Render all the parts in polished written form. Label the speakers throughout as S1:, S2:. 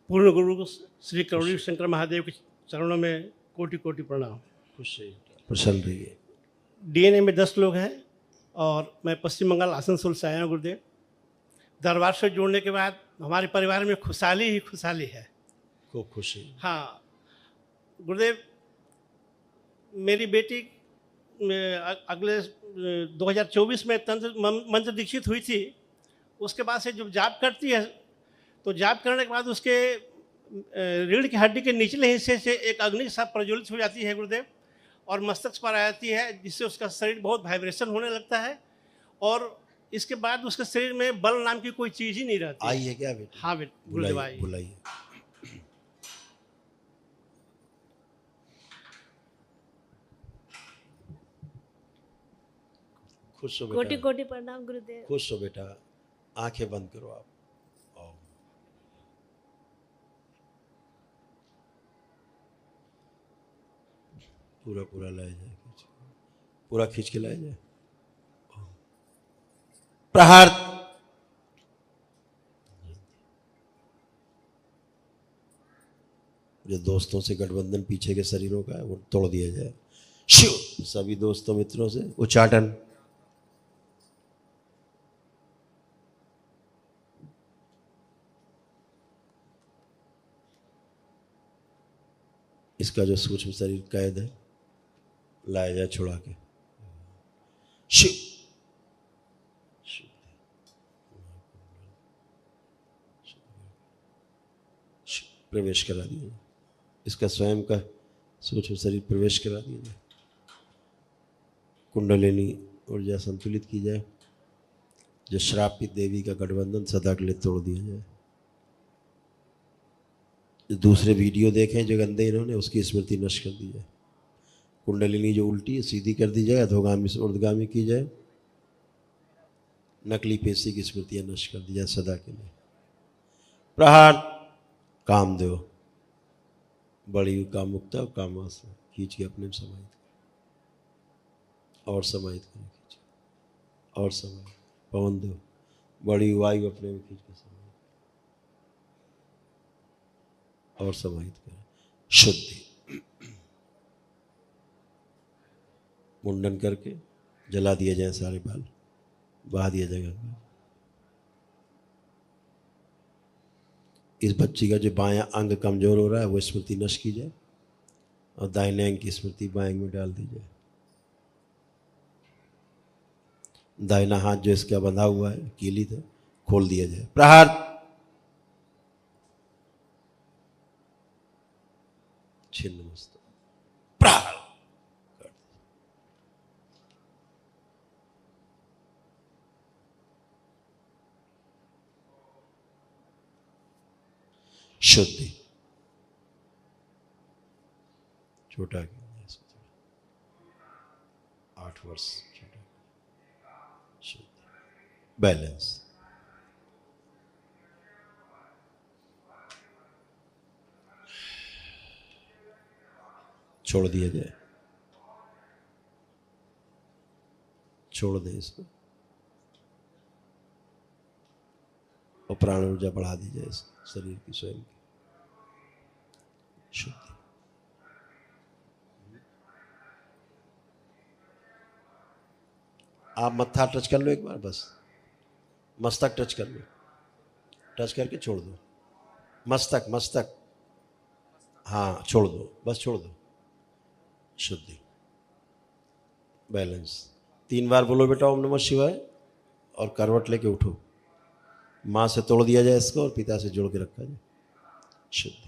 S1: पूर्ण गुरु श्री करुणी शंकर महादेव के चरणों में कोटि कोटि प्रणाम।
S2: खुश रहिए, प्रसन्न रहिए।
S1: डीएनए में 10 लोग हैं और मैं पश्चिम बंगाल आसनसोल से आया हूँ गुरुदेव। दरबार से जुड़ने के बाद हमारे परिवार में खुशहाली ही खुशहाली है।
S2: खूब खुशी।
S1: हाँ गुरुदेव, मेरी बेटी अगले 2024 में तंत्र मंत्र दीक्षित हुई थी। उसके बाद से जब जाप करती है तो जाप करने के बाद उसके रीढ़ की हड्डी के निचले हिस्से से एक अग्नि सा प्रज्वलित हो जाती है गुरुदेव, और मस्तक पर आ जाती है, जिससे उसका शरीर बहुत वाइब्रेशन होने लगता है और इसके बाद उसके शरीर में बल नाम की कोई चीज़ ही नहीं रहती।
S2: आई है क्या बेटा?
S1: हाँ बेटा, गुरुदेव आई।
S2: बुलाइए। खुश हो बेटा।
S3: कोटि कोटि प्रणाम गुरुदेव।
S2: खुश हो बेटा, आंखें बंद करो आप। पूरा पूरा लाया जाए, पूरा खींच के लाया जाए। प्रहार। जो दोस्तों से गठबंधन पीछे के शरीरों का है वो तोड़ दिया जाए। शिव सभी दोस्तों मित्रों से उच्चाटन। इसका जो सूक्ष्म शरीर कैद है लाया जाए छुड़ा के। शिव प्रवेश करा दिया, इसका स्वयं का सूक्ष्म शरीर प्रवेश करा दिया जाए। कुंडलिनी ऊर्जा संतुलित की जाए। जो श्रापित देवी का गठबंधन सदा के लिए तोड़ दिया जाए। जो दूसरे वीडियो देखें जो गंदे इन्होंने, उसकी स्मृति नष्ट कर दी जाए। कुंडलिनी जो उल्टी है सीधी कर दी जाए, अधोगामी से ऊर्ध्वगामी की जाए। नकली पेशी की स्मृतियां नष्ट कर दी जाए सदा के लिए। प्रहार। कामदेव बड़ी कामुकता और कामवासना खींच के अपने में समाहित और समाहित करें, खींच और समाहित। पवन देव बड़ी वायु अपने में खींच के समाहित और समाहित करें। शुद्धि। मुंडन करके जला दिया जाए, सारे बाल बहा दिया जाएगा। इस बच्ची का जो बायां अंग कमजोर हो रहा है वो स्मृति नष्ट की जाए और दाहिने अंग की स्मृति बाएं अंग में डाल दी जाए। दाहिना हाथ जो इसका बंधा हुआ है कीली था खोल दिया जाए। प्रहार। छिन्न मस्तक। प्रहार। शुद्धि। छोटा 8 वर्ष छोटा। शुद्धि। बैलेंस। छोड़ दिया जाए, छोड़ दे इसको और प्राण ऊर्जा बढ़ा दी जाए इस शरीर की स्वयं की। शुद्धि। आप मत्था टच कर लो एक बार, बस मस्तक टच कर लो, टच करके छोड़ दो। मस्तक मस्तक, हाँ छोड़ दो, बस छोड़ दो। शुद्धि। बैलेंस। 3 बार बोलो बेटा ओम नमः शिवाय और करवट लेके उठो। माँ से तोड़ दिया जाए इसको और पिता से जोड़ के रखा जाए। शुद्धि।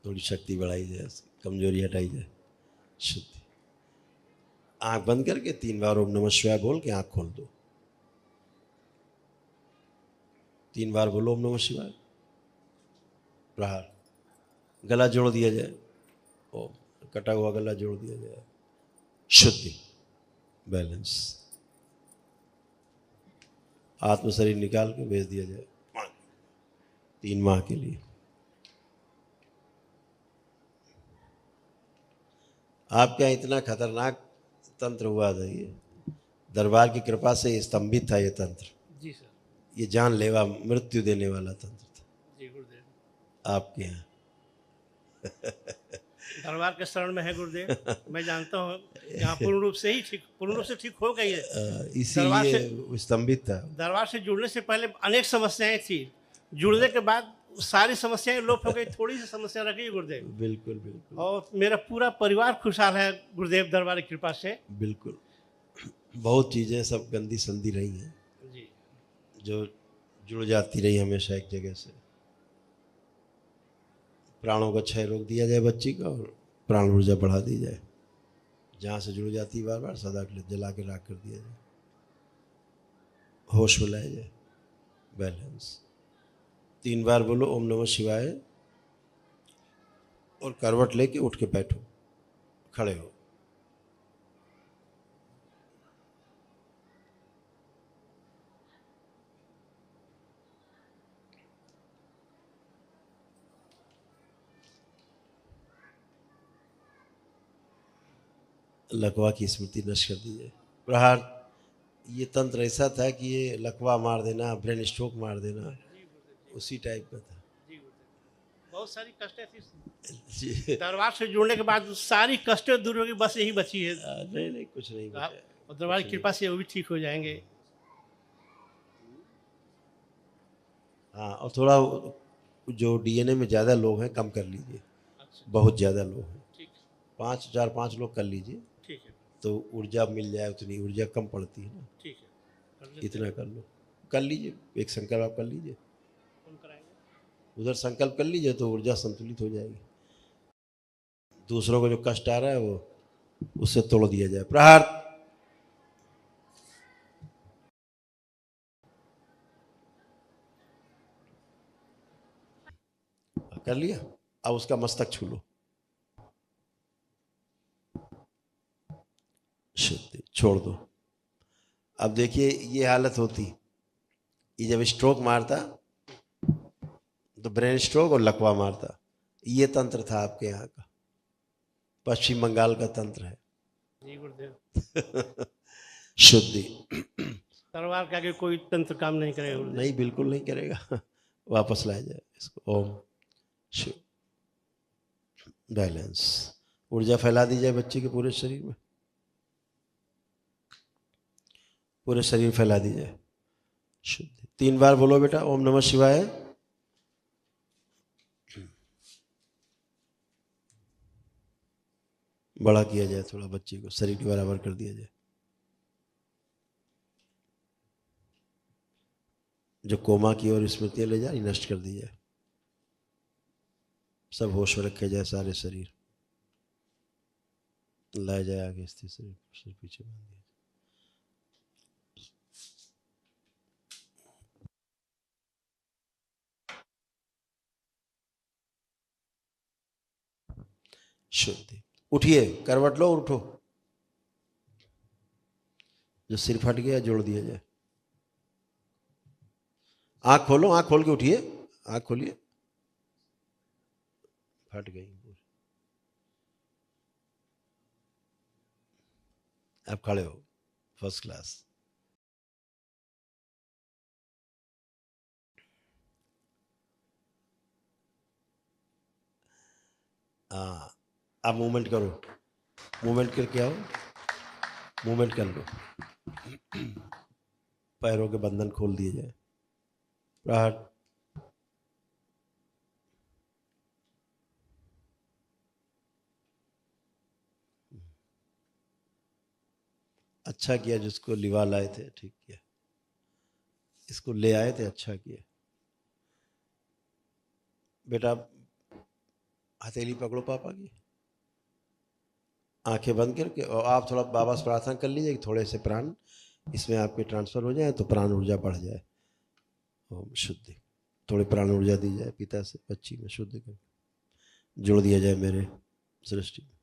S2: थोड़ी शक्ति बढ़ाई जाए, कमजोरी हटाई जाए। शुद्धि। आंख बंद करके 3 बार ओम नमः शिवाय बोल के आंख खोल दो। 3 बार बोलो ओम नमः शिवाय। प्रहार। गला जोड़ दिया जाए, ओम कटा हुआ गला जोड़ दिया जाए। शुद्धि, बैलेंस। आत्म शरीर निकाल के भेज दिया जाए 3 माह के लिए। आपके यहाँ इतना खतरनाक तंत्र हुआ था, ये दरबार की कृपा से स्तंभित था ये तंत्र।
S1: जी सर।
S2: ये जानलेवा मृत्यु देने वाला तंत्र था
S1: जी गुरुदेव।
S2: आपके यहाँ।
S1: दरबार के शरण में है गुरुदेव। मैं जानता हूँ यहाँ पूर्ण रूप से ठीक हो गई है।
S2: इसी
S1: दरबार
S2: ये स्तंभित था।
S1: दरबार से जुड़ने से पहले अनेक समस्याएं थी, जुड़ने के बाद सारी समस्याएं लोप हो गई, थोड़ी सी समस्या रह गई गुरुदेव।
S2: बिल्कुल बिल्कुल।
S1: और मेरा पूरा परिवार खुशहाल है गुरुदेव दरबार की कृपा से।
S2: बिल्कुल। बहुत चीज़ें सब गंदी संदी रही हैं
S1: जी,
S2: जो जुड़ जाती रही हमेशा एक जगह से। प्राणों का क्षय रोक दिया जाए बच्ची का और प्राण ऊर्जा बढ़ा दी जाए। जहाँ से जुड़ जाती है बार बार सदा के लिए जला के राख कर दिया जाए, होश में लाया जाए, बैलेंस। 3 बार बोलो ओम नमः शिवाय और करवट लेके उठ के बैठो, खड़े हो। लकवा की स्मृति नष्ट कर दीजिए। प्रहार ये तंत्र ऐसा था कि ये लकवा मार देना, ब्रेन स्ट्रोक मार देना, उसी टाइप का था।
S1: बहुत सारी कष्टें थी
S2: जी।
S1: दरबार से जुड़ने के बाद, सारी कष्टें दूर होगी, बस यही बची है।
S2: नहीं नहीं कुछ नहीं बचा।
S1: और दरबार की कृपा से वो भी ठीक हो जाएंगे।
S2: हाँ, और थोड़ा जो डीएनए में ज़्यादा लोग हैं कम कर लीजिए।
S1: अच्छा,
S2: बहुत ज़्यादा लोग हैं,
S1: ठीक
S2: 5 लोग कर लीजिए,
S1: ठीक है,
S2: तो ऊर्जा मिल जाए। उतनी ऊर्जा कम पड़ती है ना,
S1: ठीक है, कर लेते
S2: इतना कर लो, कर लीजिए। एक संकल्प आप कर लीजिए,
S1: हैं। फोन कराएंगे।
S2: उधर संकल्प कर लीजिए तो ऊर्जा संतुलित हो जाएगी। दूसरों को जो कष्ट आ रहा है वो उससे तोड़ दिया जाए। प्रहार। कर लिया। अब उसका मस्तक छू लो, शुद्धि, छोड़ दो। अब देखिए ये हालत होती, ये जब स्ट्रोक मारता तो ब्रेन स्ट्रोक और लकवा मारता। ये तंत्र था आपके यहाँ का, पश्चिम बंगाल का तंत्र है।
S1: जी गुरुदेव।
S2: शुद्धि।
S1: तलवार के आगे कोई तंत्र काम नहीं करेगा गुरुदेव।
S2: नहीं, बिल्कुल नहीं करेगा। वापस लाया जाए इसको। ओम शिव, बैलेंस। ऊर्जा फैला दी जाए बच्चे के पूरे शरीर में, पूरे शरीर फैला दी जाए। शुद्धि। 3 बार बोलो बेटा ओम नमः शिवाय। बड़ा किया जाए थोड़ा बच्चे को, शरीर के बराबर कर दिया जाए। जो कोमा की ओर स्मृतियां ले जाए नष्ट कर दी जाए। सब होश में रखे जाए, सारे शरीर लाया जाए आगे, स्थिर शरीर सिर पीछे बांध दिया। शुद्धि। उठिए, करवट लो और उठो। जो सिर फट गया जोड़ दिया जाए। आंख खोलो, आंख खोल के उठिए, आंख खोलिए। फट गई। आप खड़े हो, फर्स्ट क्लास। हाँ, आप मूवमेंट करो, मूवमेंट करके आओ, मूवमेंट कर लो। पैरों के बंधन खोल दिए जाए। प्रहार। अच्छा किया जिसको लिवा लाए थे, ठीक किया। इसको ले आए थे, अच्छा किया। बेटा हथेली पकड़ो पापा की, आंखें बंद करके, और आप थोड़ा बाबा से प्रार्थना कर लीजिए कि थोड़े से प्राण इसमें आपके ट्रांसफर हो जाए तो प्राण ऊर्जा बढ़ जाए। ओम शुद्धि। थोड़ी प्राण ऊर्जा दी जाए पिता से बच्ची में, शुद्ध कर जोड़ दिया जाए मेरे सृष्टि में।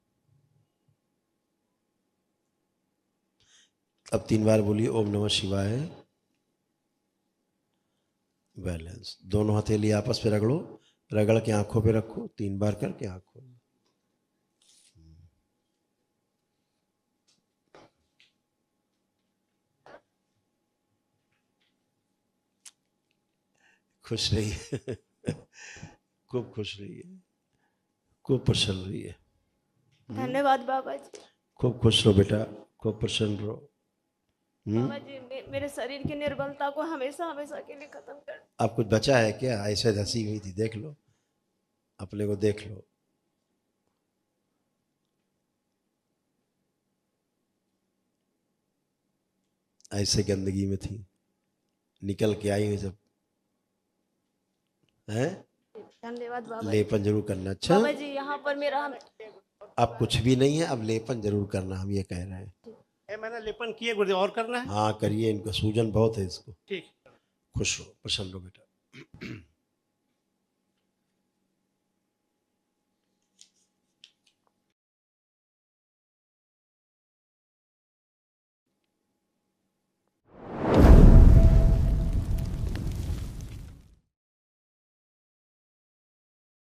S2: अब 3 बार बोलिए ओम नमः शिवाय। बैलेंस। दोनों हथेली आपस में रगड़ो, रगड़ के आंखों पे रखो, 3 बार करके आंखों में। खुश रहिए खूब खुश रहिए, खूब प्रसन्न रहिए।
S3: धन्यवाद बाबा जी।
S2: खूब खुश रहो बेटा, खूब प्रसन्न रहो।
S3: बाबा जी मेरे शरीर की निर्बलता को हमेशा हमेशा के लिए खत्म कर।
S2: अब कुछ बचा है क्या? ऐसे धसी हुई थी, देख लो, अपने को देख लो। ऐसे गंदगी में थी, निकल के आई हुई सब है।
S3: धन्यवाद बाबा जी।
S2: लेपन जरूर करना। अच्छा
S3: बाबा जी यहाँ पर मेरा
S2: अब कुछ भी नहीं है, अब लेपन जरूर करना, हम ये कह रहे हैं।
S1: मैंने लेपन किए गुरुदेव, और करना है?
S2: हाँ करिए, इनको सूजन बहुत है इसको।
S1: ठीक।
S2: खुश हो, प्रसन्न हो बेटा।